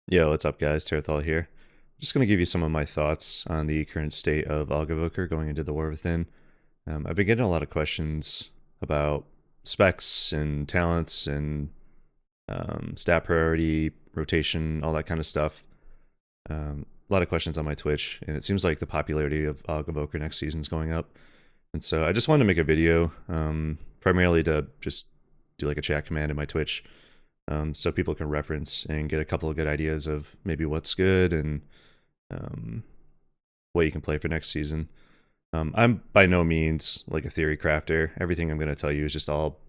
Yo, what's up guys? Tarithal here. Just going to give you some of my thoughts on the current state of Aug Evoker going into the War Within. I've been getting a lot of questions about specs and talents and stat priority, rotation, all that kind of stuff. A lot of questions on my Twitch, and it seems like the popularity of Aug Evoker next season is going up. And so I just wanted to make a video, primarily to just do like a chat command in my Twitch, so people can reference and get a couple of good ideas of maybe what's good and what you can play for next season. I'm by no means like a theory crafter. Everything I'm going to tell you is just all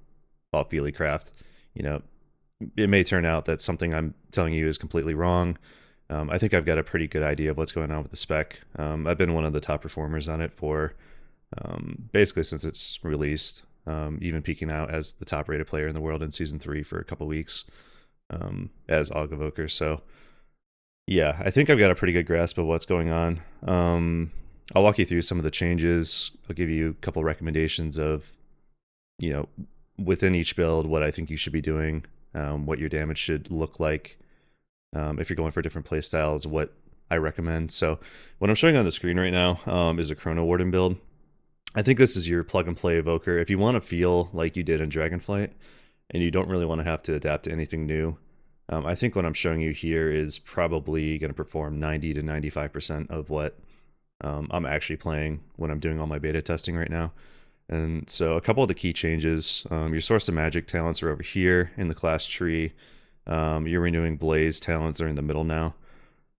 feely craft. You know, it may turn out that something I'm telling you is completely wrong. I think I've got a pretty good idea of what's going on with the spec. I've been one of the top performers on it for basically since it's released, even peaking out as the top rated player in the world in season 3 for a couple weeks as Aug Evoker. So yeah, I think I've got a pretty good grasp of what's going on. I'll walk you through some of the changes. I'll give you a couple recommendations of, you know, within each build, what I think you should be doing, what your damage should look like. If you're going for different play styles, what I recommend. So what I'm showing on the screen right now is a Chronowarden build. I think this is your plug and play evoker. If you want to feel like you did in Dragonflight and you don't really want to have to adapt to anything new, I think what I'm showing you here is probably going to perform 90 to 95% of what I'm actually playing when I'm doing all my beta testing right now. And so a couple of the key changes, your source of magic talents are over here in the class tree. Your renewing blaze talents are in the middle now.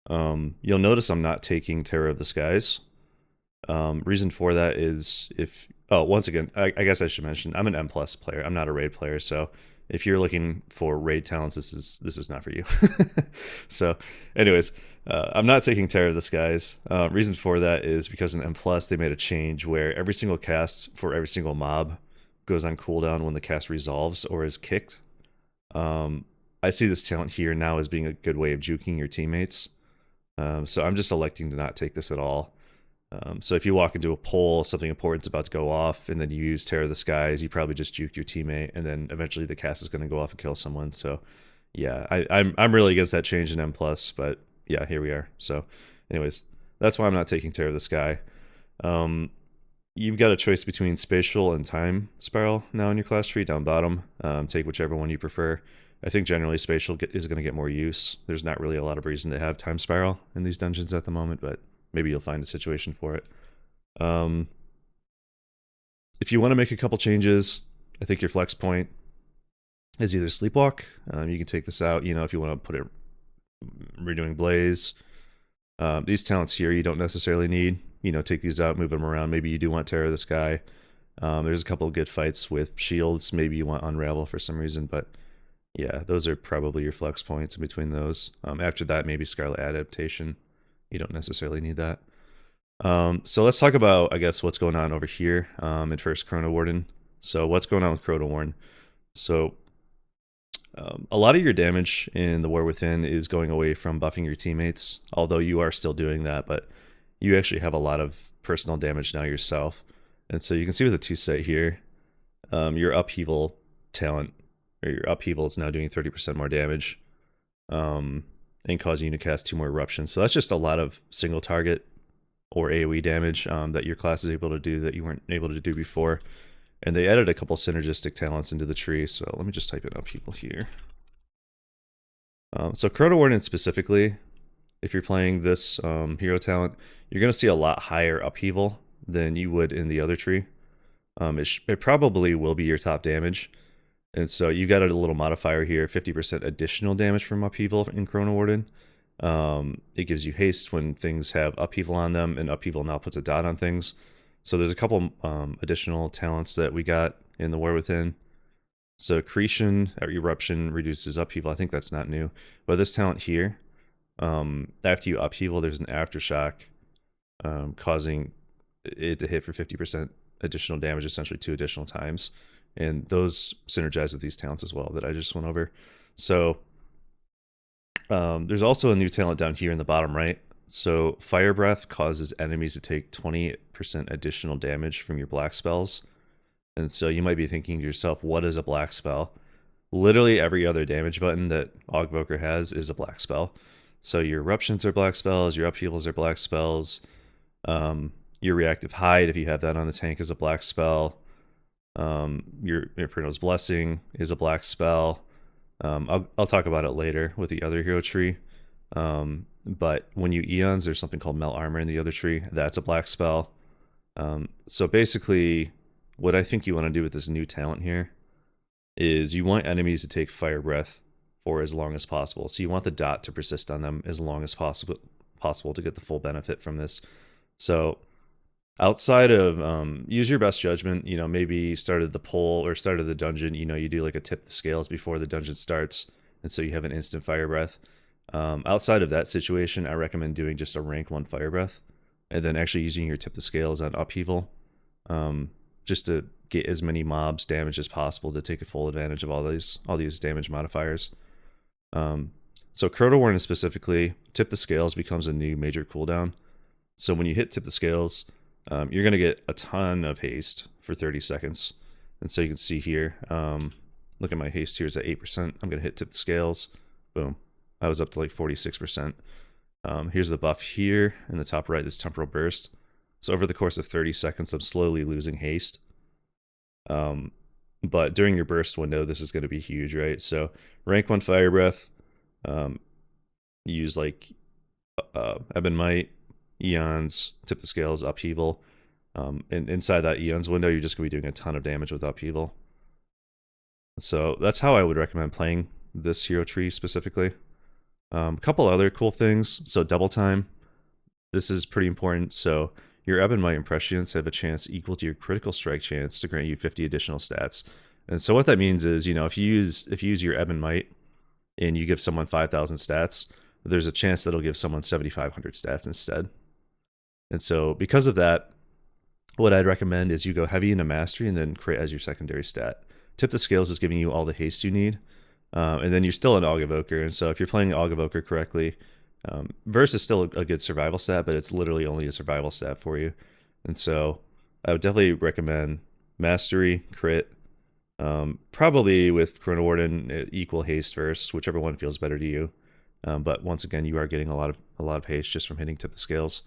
You'll notice I'm not taking Terror of the Skies. Reason for that is once again, I guess I should mention I'm an M+ player. I'm not a raid player, so if you're looking for raid talents, this is not for you. So anyways, I'm not taking Terror of the Skies. Reason for that is because in M+ they made a change where every single cast for every single mob goes on cooldown when the cast resolves or is kicked. I see this talent here now as being a good way of juking your teammates. So I'm just electing to not take this at all. So if you walk into a pole, something important's about to go off, and then you use Terror of the Skies, you probably just juked your teammate, and then eventually the cast is going to go off and kill someone. So yeah, I'm really against that change in M+, but yeah, here we are. So anyways, that's why I'm not taking Terror of the Sky. You've got a choice between Spatial and Time Spiral now in your class tree down bottom. Take whichever one you prefer. I think generally Spatial is going to get more use. There's not really a lot of reason to have Time Spiral in these dungeons at the moment, but maybe you'll find a situation for it. If you want to make a couple changes, I think your flex point is either Sleepwalk. You can take this out, you know, if you want to put it renewing blaze. These talents here you don't necessarily need. You know, take these out, move them around. Maybe you do want Terror of the Sky. There's a couple of good fights with shields. Maybe you want Unravel for some reason, but yeah, those are probably your flex points in between those. After that, maybe Scarlet Adaptation. You don't necessarily need that. So let's talk about, I guess, what's going on over here at first Chronowarden. So what's going on with Chronowarden? So a lot of your damage in the War Within is going away from buffing your teammates, although you are still doing that, but you actually have a lot of personal damage now yourself. And so you can see with the 2-set here, your Upheaval talent, or your Upheaval is now doing 30% more damage. And causing you to cast 2 more eruptions. So that's just a lot of single target or AoE damage that your class is able to do that you weren't able to do before. And they added a couple synergistic talents into the tree. So let me just type in Upheaval here. So Chronowarden specifically, if you're playing this hero talent, you're going to see a lot higher Upheaval than you would in the other tree. It probably will be your top damage. And so you got a little modifier here, 50% additional damage from Upheaval in Chronowarden. It gives you haste when things have Upheaval on them, and Upheaval now puts a dot on things. So there's a couple additional talents that we got in the War Within. So Accretion or Eruption reduces Upheaval. I think that's not new. But this talent here, after you Upheaval, there's an Aftershock causing it to hit for 50% additional damage, essentially 2 additional times. And those synergize with these talents as well that I just went over. So there's also a new talent down here in the bottom right. So Fire Breath causes enemies to take 20% additional damage from your black spells. And so you might be thinking to yourself, what is a black spell? Literally every other damage button that Aug Evoker has is a black spell. So your eruptions are black spells, your upheavals are black spells. Your reactive hide, if you have that on the tank, is a black spell. Your Inferno's Blessing is a black spell. I'll talk about it later with the other hero tree. But when you eons, there's something called Melt Armor in the other tree. That's a black spell. So basically, what I think you want to do with this new talent here is you want enemies to take Fire Breath for as long as possible. So you want the dot to persist on them as long as possible to get the full benefit from this. So outside of use your best judgment, maybe started the poll or started the dungeon, you do like a tip the scales before the dungeon starts, and so you have an instant Fire Breath. Outside of that situation, I recommend doing just a rank 1 Fire Breath and then actually using your tip the scales on upheaval, just to get as many mobs damaged as possible to take a full advantage of all these damage modifiers. So Chronowarden specifically, tip the scales becomes a new major cooldown. So when you hit tip the scales, you're going to get a ton of haste for 30 seconds. And so you can see here, look at my haste here is at 8%. I'm going to hit tip the scales. Boom. I was up to like 46%. Here's the buff here in the top right, this temporal burst. So over the course of 30 seconds, I'm slowly losing haste. But during your burst window, this is going to be huge, right? So rank 1 Fire Breath, use like Ebb and Might, Eons, tip the scales, upheaval. And inside that Eons window, you're just going to be doing a ton of damage with upheaval. So that's how I would recommend playing this hero tree specifically. A couple other cool things. So double time. This is pretty important. So your Ebb and Might impressions have a chance equal to your critical strike chance to grant you 50 additional stats. And so what that means is, if you use your Ebb and Might and you give someone 5,000 stats, there's a chance that it'll give someone 7,500 stats instead. And so because of that, what I'd recommend is you go heavy into mastery and then crit as your secondary stat. Tip the scales is giving you all the haste you need. And then you're still an Aug Evoker. And so if you're playing Aug Evoker correctly, Verse is still a good survival stat, but it's literally only a survival stat for you. And so I would definitely recommend mastery, crit, probably with Chronowarden equal haste Verse, whichever one feels better to you. But once again, you are getting a lot of haste just from hitting tip the scales.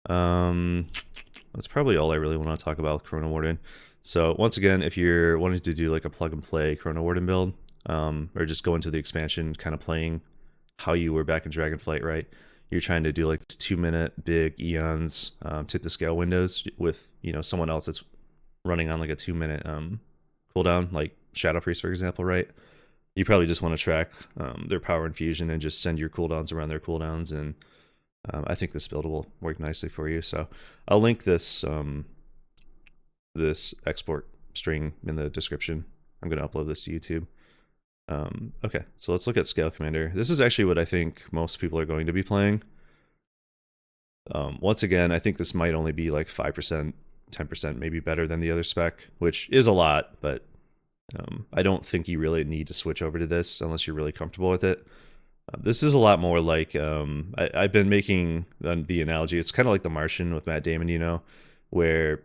That's probably all I really want to talk about with Chronowarden. So once again, if you're wanting to do like a plug and play Chronowarden build, or just go into the expansion kind of playing how you were back in Dragonflight, right? You're trying to do like this 2-minute big eons tip the scale windows with someone else that's running on like a 2-minute cooldown, like Shadow Priest, for example, right? You probably just want to track their power infusion and just send your cooldowns around their cooldowns, and I think this build will work nicely for you. So I'll link this this export string in the description. I'm going to upload this to YouTube. Okay, so let's look at Scalecommander. This is actually what I think most people are going to be playing. Once again, I think this might only be like 5%, 10% maybe better than the other spec, which is a lot, but I don't think you really need to switch over to this unless you're really comfortable with it. This is a lot more like, I've been making the analogy, it's kind of like The Martian with Matt Damon, where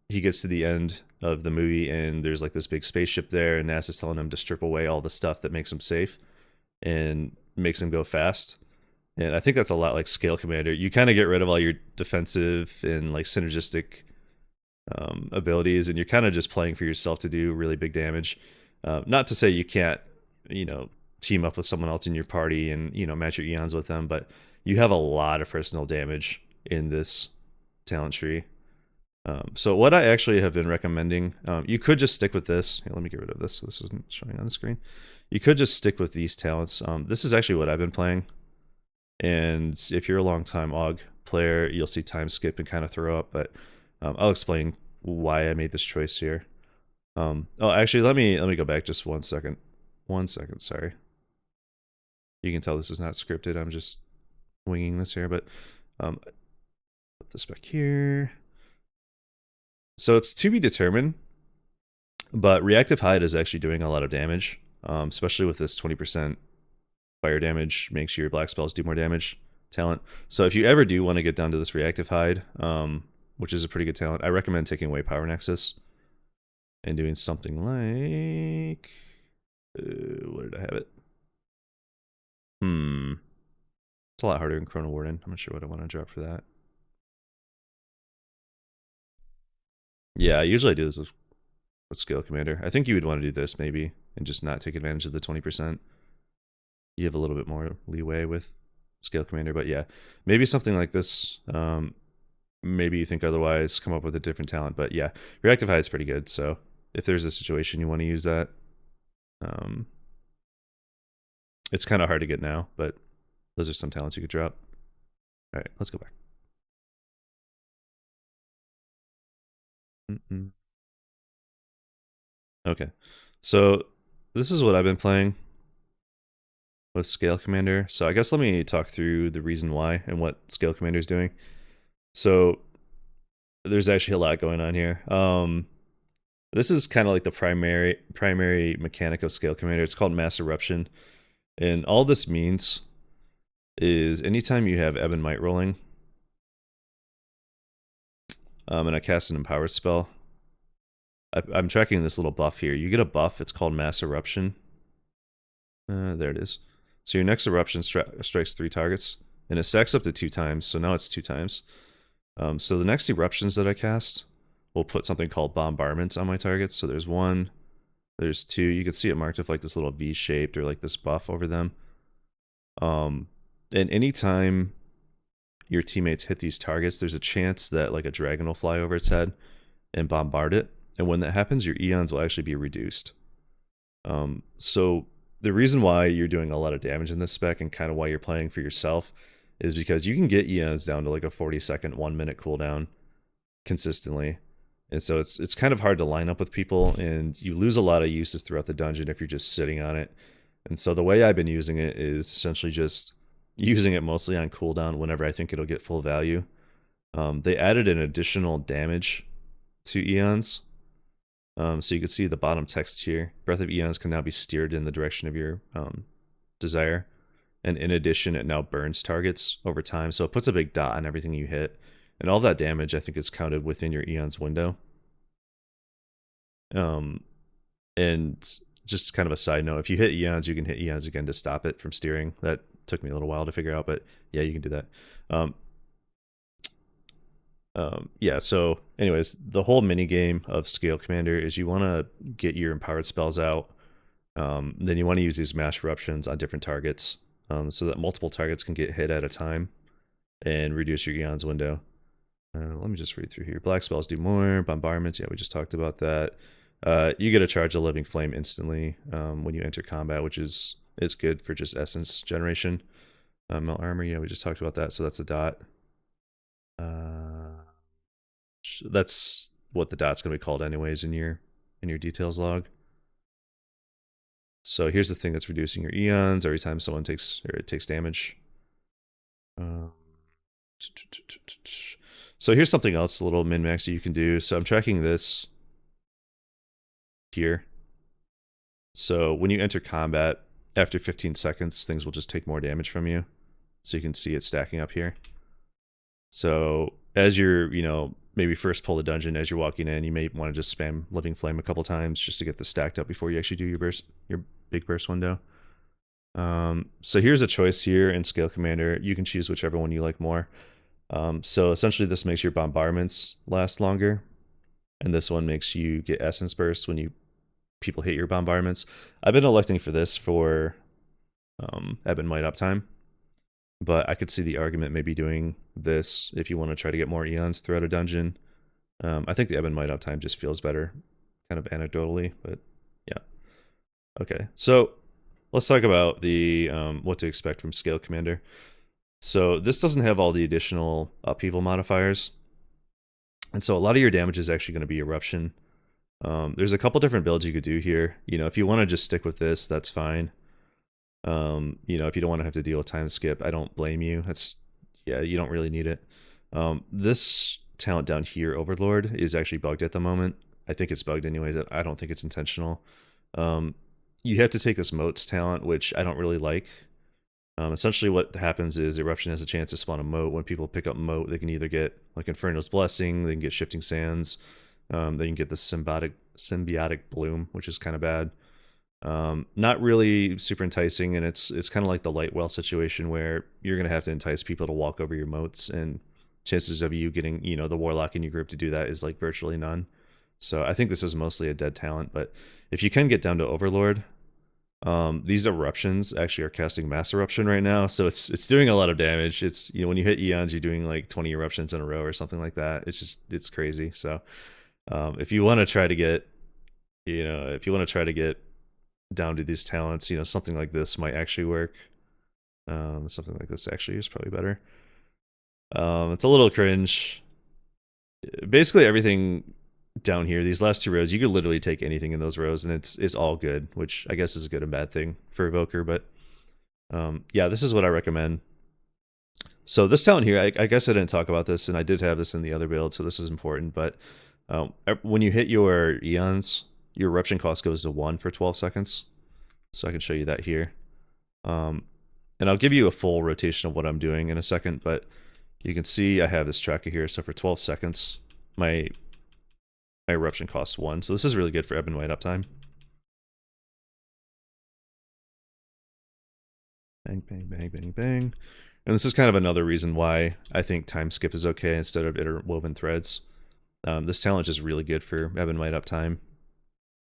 he gets to the end of the movie and there's like this big spaceship there and NASA's telling him to strip away all the stuff that makes him safe and makes him go fast. And I think that's a lot like Scalecommander. You kind of get rid of all your defensive and like synergistic abilities, and you're kind of just playing for yourself to do really big damage. Not to say you can't, team up with someone else in your party and, match your eons with them, but you have a lot of personal damage in this talent tree. So what I actually have been recommending, you could just stick with this. Here, let me get rid of this so this isn't showing on the screen. You could just stick with these talents. This is actually what I've been playing. And if you're a long time Aug player, you'll see time skip and kind of throw up, but I'll explain why I made this choice here. Oh, actually, let me go back just 1 second. 1 second, sorry. You can tell this is not scripted. I'm just winging this here, but put this back here. So it's to be determined, but Reactive Hide is actually doing a lot of damage, especially with this 20% fire damage makes your black spells do more damage talent. So if you ever do want to get down to this Reactive Hide, which is a pretty good talent, I recommend taking away Power Nexus and doing something like... where did I have it? It's a lot harder in Chronowarden. I'm not sure what I want to drop for that. Yeah, usually I do this with Scalecommander. I think you would want to do this maybe and just not take advantage of the 20%. You have a little bit more leeway with Scalecommander, but yeah, maybe something like this. Maybe you think otherwise, come up with a different talent, but yeah, Reactive High is pretty good. So if there's a situation you want to use that, it's kind of hard to get now, but those are some talents you could drop. All right, let's go back. Okay, so this is what I've been playing with Scalecommander. So I guess let me talk through the reason why and what Scalecommander is doing. So there's actually a lot going on here. This is kind of like the primary mechanic of Scalecommander. It's called Mass Eruption, and all this means is anytime you have Ebb and Might rolling, and I cast an Empowered spell, I'm tracking this little buff here. You get a buff. It's called Mass Eruption. There it is. So your next eruption strikes 3 targets, and it stacks up to 2 times. So now it's 2 times. So the next eruptions that I cast will put something called Bombardment on my targets. So there's 1, there's 2. You can see it marked with like this little V-shaped or like this buff over them. And anytime your teammates hit these targets, there's a chance that like a dragon will fly over its head and bombard it. And when that happens, your eons will actually be reduced. So the reason why you're doing a lot of damage in this spec and kind of why you're playing for yourself is because you can get eons down to like a 40-second, 1-minute cooldown consistently. And so it's kind of hard to line up with people, and you lose a lot of uses throughout the dungeon if you're just sitting on it. And so the way I've been using it is essentially just using it mostly on cooldown whenever I think it'll get full value. They added an additional damage to eons. So you can see the bottom text here. Breath of Eons can now be steered in the direction of your desire. And in addition, it now burns targets over time. So it puts a big dot on everything you hit. And all that damage, I think, is counted within your Eons window. And just kind of a side note, if you hit Eons, you can hit Eons again to stop it from steering. That took me a little while to figure out, but yeah, you can do that. Yeah, so anyways, the whole mini game of Scalecommander is you want to get your empowered spells out. Then you want to use these mass eruptions on different targets, so that multiple targets can get hit at a time and reduce your eons window. Let me just read through here. Black spells do more. Bombardments, yeah, we just talked about that. You get a charge of living flame instantly when you enter combat, which is good for just essence generation. Melt armor, yeah, we just talked about that, so that's a dot. That's what the dot's going to be called anyways in your details log. So here's the thing that's reducing your eons every time someone takes damage. So here's something else, a little min-max that you can do. So I'm tracking this here. So when you enter combat, after 15 seconds, things will just take more damage from you. So you can see it stacking up here. So as you're, maybe first pull the dungeon as you're walking in, you may want to just spam Living Flame a couple times just to get this stacked up before you actually do your big burst window. So here's a choice here in Scalecommander. You can choose whichever one you like more. So essentially this makes your bombardments last longer, and this one makes you get essence bursts when people hit your bombardments. I've been electing for this for Ebb and Might uptime, but I could see the argument maybe doing this if you want to try to get more eons throughout a dungeon. I think the Ebb and Might uptime just feels better, kind of anecdotally, but yeah. Okay, so let's talk about the what to expect from Scalecommander. So this doesn't have all the additional upheaval modifiers, and so a lot of your damage is actually going to be eruption. There's a couple different builds you could do here. If you want to just stick with this, that's fine. If you don't want to have to deal with time skip, I don't blame you. You don't really need it. This talent down here, Overlord, is actually bugged at the moment. I think it's bugged anyways. I don't think it's intentional. You have to take this Moats talent, which I don't really like. Essentially what happens is Eruption has a chance to spawn a moat. When people pick up moat, they can either get like Inferno's Blessing, they can get Shifting Sands, they can get the symbiotic bloom, which is kind of bad. Not really super enticing, and it's kind of like the light well situation where you're gonna have to entice people to walk over your moats, and chances of you getting, you know, the warlock in your group to do that is like virtually none. So I think this is mostly a dead talent, but if you can get down to Overlord, these eruptions actually are casting mass eruption right now, so it's doing a lot of damage. It's, you know, when you hit eons, you're doing like 20 eruptions in a row or something like that. It's crazy. So if you want to try to get, you know, if you want to try to get down to these talents, you know, something like this might actually work. Something like this actually is probably better. It's a little cringe. Basically everything down here, these last two rows, you could literally take anything in those rows and it's all good, which I guess is a good and bad thing for Evoker, but yeah, this is what I recommend. So this talent here, I guess I didn't talk about this, and I did have this in the other build, so this is important, but when you hit your eons, your eruption cost goes to 1 for 12 seconds. So I can show you that here. And I'll give you a full rotation of what I'm doing in a second, but you can see I have this tracker here. So for 12 seconds, my eruption costs 1. So this is really good for ebb and white uptime. Bang, bang, bang, bang, bang. And this is kind of another reason why I think time skip is okay instead of interwoven threads. This talent is really good for ebb and white uptime,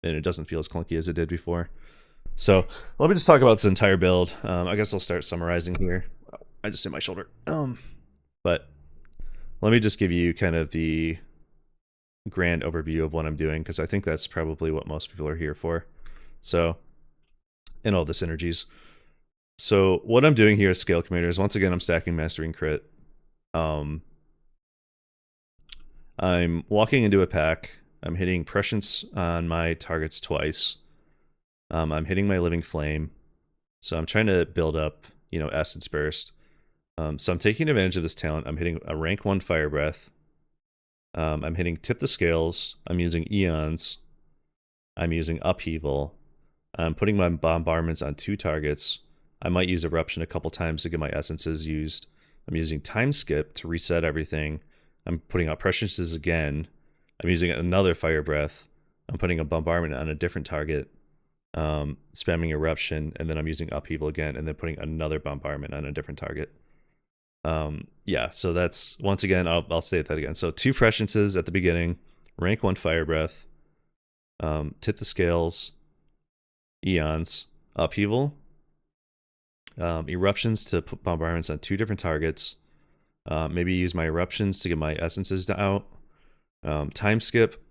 and it doesn't feel as clunky as it did before. So let me just talk about this entire build. I guess I'll start summarizing here. I just hit my shoulder. But let me just give you kind of the grand overview of what I'm doing, because I think that's probably what most people are here for. So, and all the synergies. So what I'm doing here is Scalecommander is, once again, I'm stacking Mastering Crit. I'm walking into a pack. I'm hitting Prescience on my targets twice. I'm hitting my Living Flame. So I'm trying to build up, you know, Essence Burst. So I'm taking advantage of this talent. I'm hitting a rank 1 Fire Breath. I'm hitting Tip the Scales. I'm using Eons. I'm using Upheaval. I'm putting my bombardments on 2 targets. I might use Eruption a couple times to get my essences used. I'm using Time Skip to reset everything. I'm putting out Presciences again. I'm using another Fire Breath. I'm putting a bombardment on a different target. Spamming Eruption, and then I'm using Upheaval again, and then putting another bombardment on a different target. Yeah, so that's, once again, I'll say that again. So 2 Presciences at the beginning, rank 1 Fire Breath, Tip the Scales, Eons, Upheaval, Eruptions to put bombardments on 2 different targets, maybe use my Eruptions to get my essences out, Time Skip,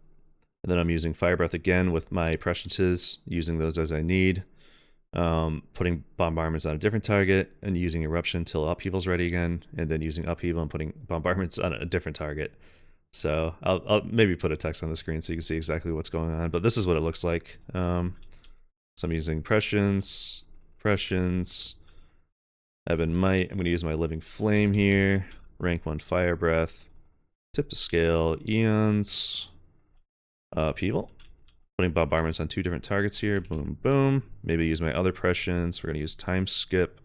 and then I'm using Fire Breath again with my Presciences, using those as I need, putting bombardments on a different target, and using Eruption until Upheaval's ready again, and then using Upheaval and putting bombardments on a different target. So I'll maybe put a text on the screen so you can see exactly what's going on, but this is what it looks like. So I'm using Prescience, Ebb and Might. I'm going to use my Living Flame here, rank 1 Fire Breath, Tip the Scale, Eons, Upheaval. Putting bombardments on 2 different targets here. Boom, boom. Maybe use my other Prescience. We're going to use Time Skip.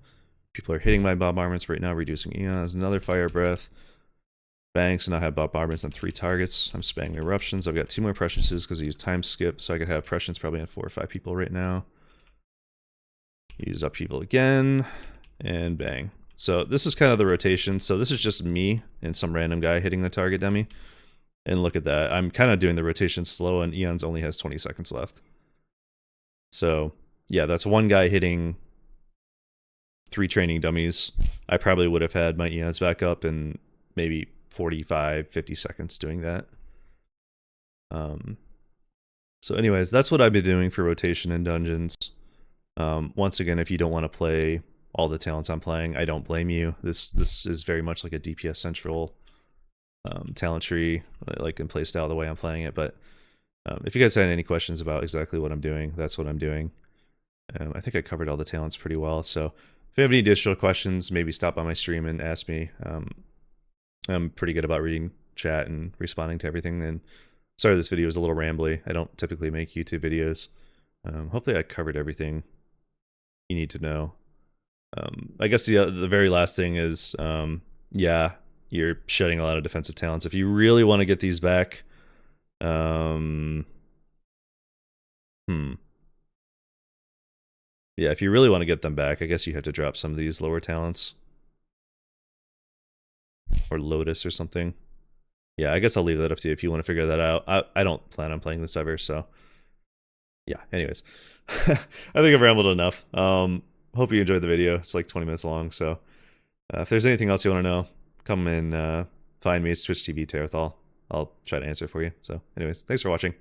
People are hitting my bombardments right now, reducing Eons. Another Fire Breath. Bang, so now I have bombardments on 3 targets. I'm spamming Eruptions. I've got 2 more Presciences because I use Time Skip, so I could have Prescience probably on 4 or 5 people right now. Use Upheaval again, and bang. So this is kind of the rotation. So this is just me and some random guy hitting the target dummy. And look at that. I'm kind of doing the rotation slow, and Eons only has 20 seconds left. So, yeah, that's one guy hitting 3 training dummies. I probably would have had my Eons back up in maybe 45, 50 seconds doing that. So anyways, that's what I've been doing for rotation in dungeons. Once again, if you don't want to play all the talents I'm playing, I don't blame you. This is very much like a DPS central talent tree, like in playstyle the way I'm playing it. But if you guys had any questions about exactly what I'm doing, that's what I'm doing. I think I covered all the talents pretty well. So if you have any additional questions, maybe stop by my stream and ask me. I'm pretty good about reading chat and responding to everything. And sorry this video is a little rambly. I don't typically make YouTube videos. Hopefully I covered everything you need to know. I guess the very last thing is, yeah, you're shedding a lot of defensive talents. If you really want to get these back, Yeah, if you really want to get them back, I guess you have to drop some of these lower talents. Or Lotus or something. Yeah, I guess I'll leave that up to you if you want to figure that out. I don't plan on playing this ever, so... Yeah, anyways. I think I've rambled enough. Hope you enjoyed the video. It's like 20 minutes long, so... if there's anything else you want to know, come and find me, Twitch TV Tarithal. I'll try to answer for you. So anyways, thanks for watching.